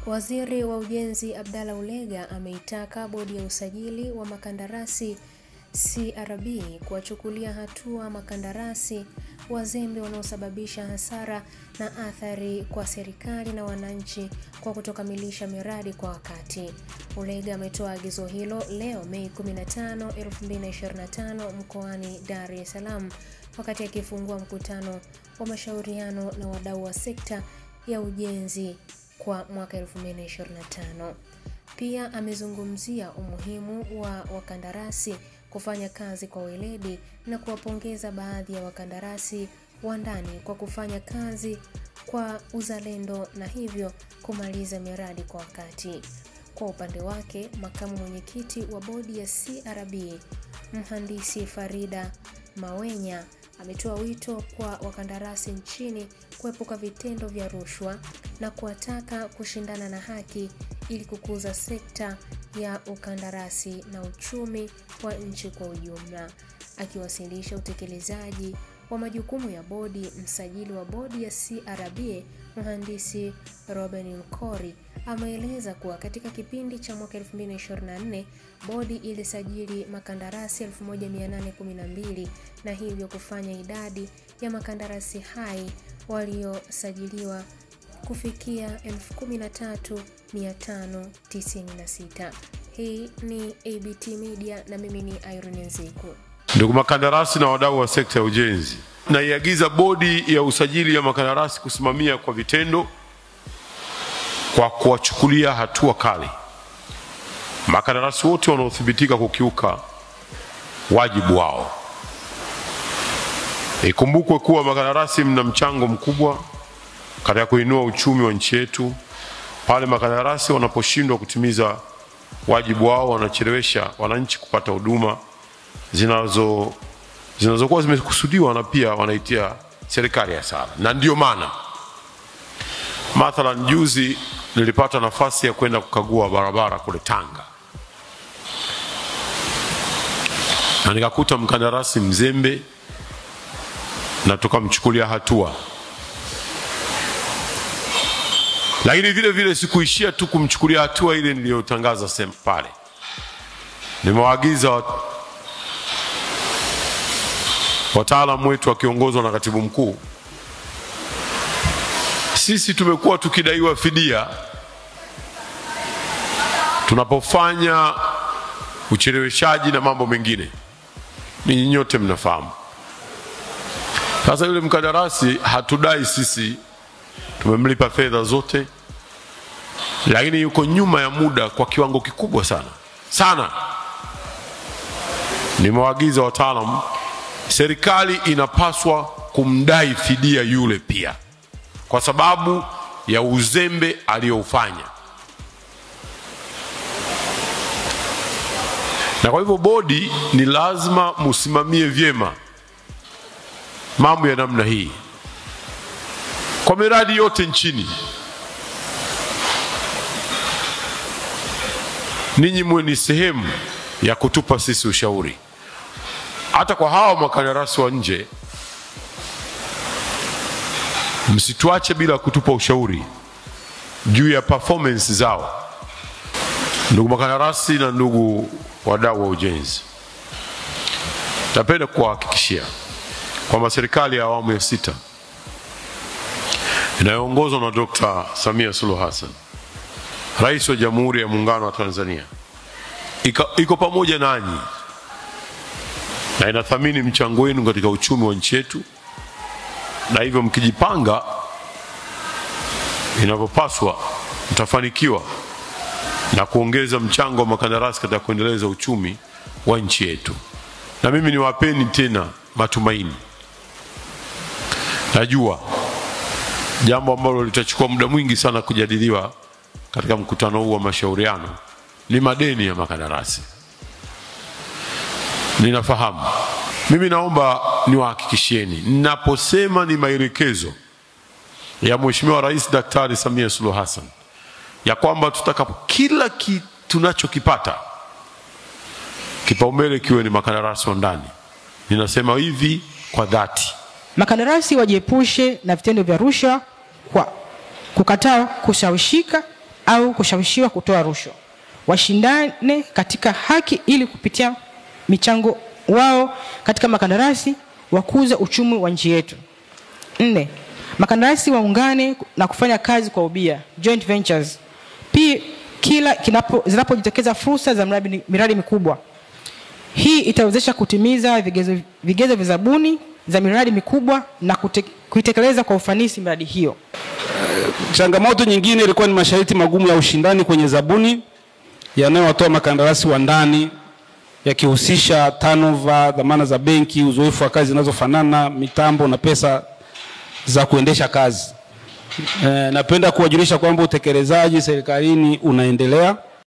Waziri wa Ujenzi Abdalla Ulega ameitaka bodi ya usajili wa makandarasi CRB kuwachukulia hatua makandarasi wazembe wanaosababisha hasara na athari kwa serikali na wananchi kwa kutokamilisha miradi kwa wakati. Ulega ametoa agizo hilo leo Mei 15, 2025 mkoani Dar es Salaam wakati akifungua mkutano wa mashauriano na wadau wa sekta ya ujenzi kwa mwaka 2025. Pia amezungumzia umuhimu wa wakandarasi kufanya kazi kwa weledi na kuwapongeza baadhi ya wakandarasi wa ndani kwa kufanya kazi kwa uzalendo na hivyo kumaliza miradi kwa wakati. Kwa upande wake, makamu mwenyekiti wa bodi ya CRB, Mhandisi Farida Mawenya, ametoa wito kwa wakandarasi nchini kuepuka vitendo vya rushwa na kuwataka kushindana na haki ili kukuza sekta ya ukandarasi na uchumi wa nchi kwa ujumla. Akiwasilisha utekelezaji wa majukumu ya bodi, msajili wa bodi ya CRB, Mhandisi Robin Mkori, ameeleza kuwa katika kipindi cha mwaka 2024 bodi ilisajili makandarasi 1812 na hivyo kufanya idadi ya makandarasi hai waliosajiliwa kufikia 13596. Hii ni ABT Media na mimi ni Irene Nziku. Ndugu makandarasi na wadau wa sekta ya ujenzi, naiagiza bodi ya usajili ya makandarasi kusimamia kwa vitendo kwa kuwachukulia hatua kali makandarasi wote wanaothibitika kukiuka wajibu wao. Ikumbukwe kuwa makandarasi mna mchango mkubwa katika kuinua uchumi wa nchi yetu. Pale makandarasi wanaposhindwa kutimiza wajibu wao, wanachelewesha wananchi kupata huduma zinazokuwa zimekusudiwa na pia wanaitia serikali hasara. Na ndio maana mathalan juzi nilipata nafasi ya kwenda kukagua barabara kule Tanga, na nikakuta mkandarasi mzembe na tukamchukulia hatua. Lakini vile vile sikuishia tu kumchukulia hatua ile niliyotangaza pale. Nimewaagiza wataalamu wetu wakiongozwa na katibu mkuu. Sisi tumekuwa tukidaiwa fidia tunapofanya ucheleweshaji na mambo mengine. Ninyi nyote mnafahamu. Sasa yule mkandarasi hatudai sisi, tumemlipa fedha zote, lakini yuko nyuma ya muda kwa kiwango kikubwa sana. Nimewaagiza wataalamu, serikali inapaswa kumdai fidia yule pia kwa sababu ya uzembe aliyoufanya. Na kwa hivyo bodi ni lazima musimamie vyema mambo ya namna hii kwa miradi yote nchini. Ninyi mwe ni sehemu ya kutupa sisi ushauri. Hata kwa hawa makandarasi wa nje, msituache bila kutupa ushauri juu ya performance zao. Ndugu makandarasi na ndugu wadau wa ujenzi, napenda kuwahakikishia kwamba serikali ya awamu ya 6 inayoongozwa na Dr. Samia Suluhu Hassan, Rais wa Jamhuri ya Muungano wa Tanzania, iko pamoja nanyi na inathamini mchango wenu katika uchumi wa nchi yetu, na hivyo mkijipanga inavyopaswa mtafanikiwa na kuongeza mchango wa makandarasi katika kuendeleza uchumi wa nchi yetu. Na mimi niwapeni tena matumaini. Najua jambo ambalo litachukua muda mwingi sana kujadiliwa katika mkutano huu wa mashauriano ni madeni ya makandarasi. Ninafahamu. Mimi naomba niwahakikishieni, ninaposema ni maelekezo ya Mheshimiwa Rais Daktari Samia Suluhu Hassan ya kwamba tutakapo kila kitu tunachokipata kipaumbele kiwe ni makandarasi wa ndani, ninasema hivi kwa dhati. Makandarasi wajiepushe na vitendo vya rushwa kwa kukataa kushawishika au kushawishiwa kutoa rushwa. Washindane katika haki ili kupitia michango wao katika makandarasi wakuza uchumi wa nchi yetu. 4. Makandarasi waungane na kufanya kazi kwa ubia, joint ventures. Pia zinapojitokeza fursa za miradi mikubwa. Hii itawezesha kutimiza vigezo vya zabuni za miradi mikubwa na kuitekeleza kwa ufanisi miradi hiyo. Changamoto nyingine ilikuwa ni masharti magumu ya ushindani kwenye zabuni yanayowatoa makandarasi wa ndani, yakihusisha turnover, dhamana za benki, uzoefu wa kazi zinazofanana, mitambo na pesa za kuendesha kazi. Napenda kuwajulisha kwamba utekelezaji serikalini unaendelea.